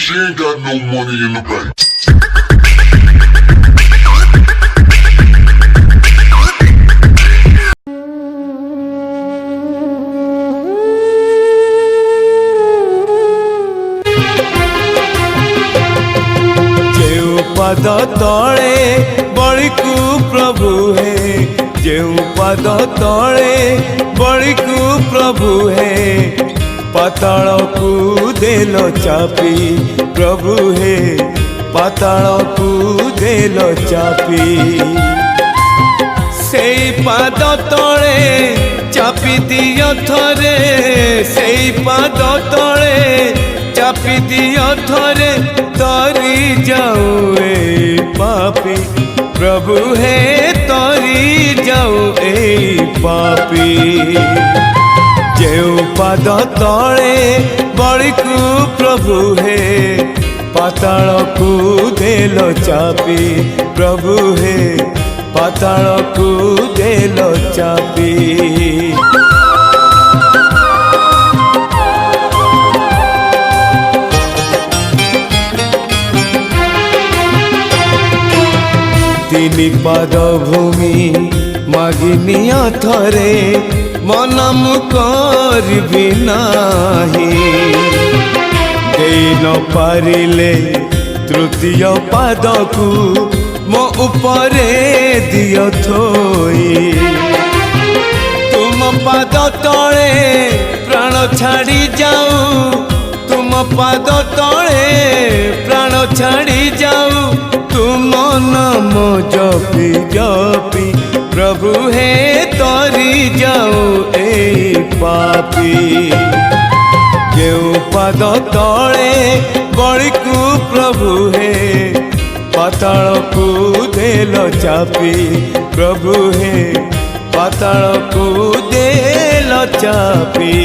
she ain't got no money in the bank. पद तले बड़ीकू प्रभु है जेऊ पद तले बड़ीकू प्रभु है पाताल को देल चापी प्रभु है पाताल को देल चापी से पाद तले चापी दियो थरे से पाद तले चापी दियो थरे तरी जाऊ ए पापी प्रभु है तरी जाऊ ए पापी जेऊ पाद तले बड़ीकू प्रभु है पाताल को देल चापी प्रभु है पाताल को देल चापी तीन पाद भूमि मागिनिया थरे मनम करबी नाही दे न पारिले तृतीय पाद को मो उपरे दियो थोई तुम पाद तले प्राण छाड़ी जाऊ तुम पाद तले प्राण छाड़ी जाऊ तुम नाम जपी जपी प्रभु है तरी जाऊ ए पापी जेऊ पाद तले बड़ीकू प्रभु है पाताल को देल चापी प्रभु है पाताल को देल चापी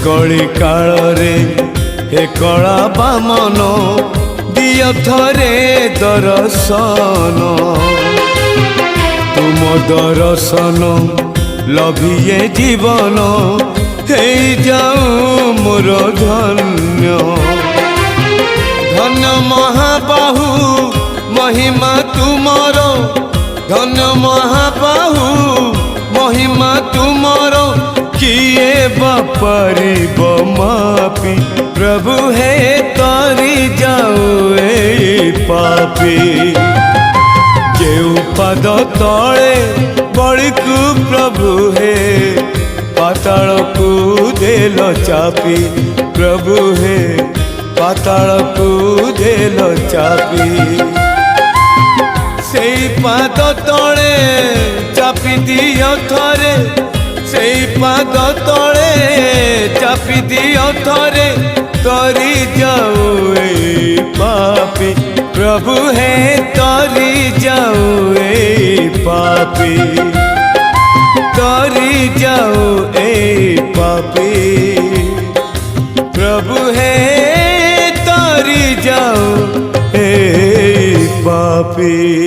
कली काल रे हे कला बामन दियो थरे दर्शन तुम दर्शन लभिए जीवन हे जाऊ मोर धन्य धन्य महाबाहु महिमा तुमर धन्य महाबाहु महिमा तुमर किए बापरिब मापी प्रभु है तरी जाऊ ए पापी जेऊ पाद तले बड़ीकू प्रभु है पाताल को देल चापी प्रभु है पाताल को देल चापी से पाद तले चापी दियो थरे से पाद तले चापी दियो थरे तरी जाऊ ए पापी प्रभु है तरी जाऊ ए पापी तरी जाऊ ए पापी प्रभु है तरी जाऊ ए पापी।